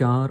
4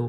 2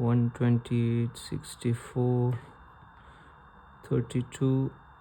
128 64 32۔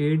8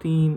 3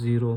0،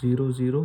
0 0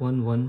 1 1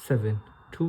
7، 2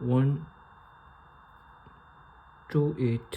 128۔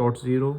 .0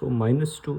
-2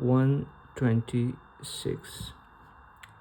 126،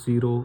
0،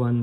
1،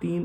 3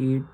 8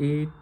8،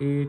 8،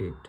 8.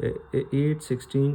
8، 16،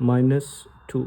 -2.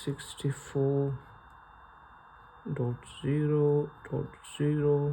64.0.0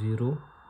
0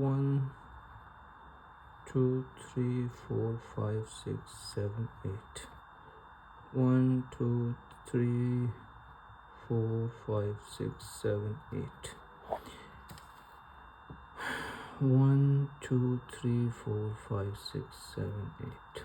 1 2 3 4 5 6 7 8 1 2 3 4 5 6 7 8 1 2 3 4 5 6 7 8.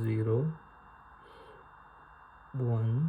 0 1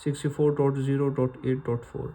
64.0.8.4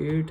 8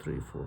3 4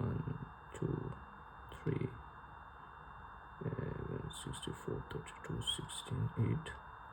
1 2 3 64 32 16 8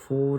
4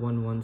1 1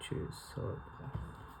6 7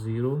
0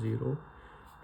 0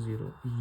0.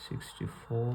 64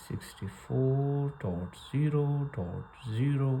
64.0.0.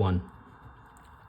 1،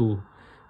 2،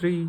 3،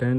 10،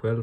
12،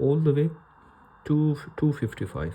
all the way to 255،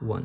1،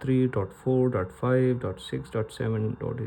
.3 .4 .5 .6 .7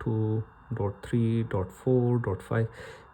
.2 .3 .4 .5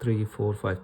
3 4 5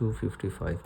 255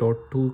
.2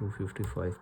255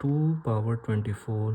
2^24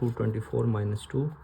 224 -2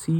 C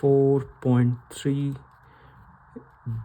4.3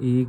1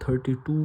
32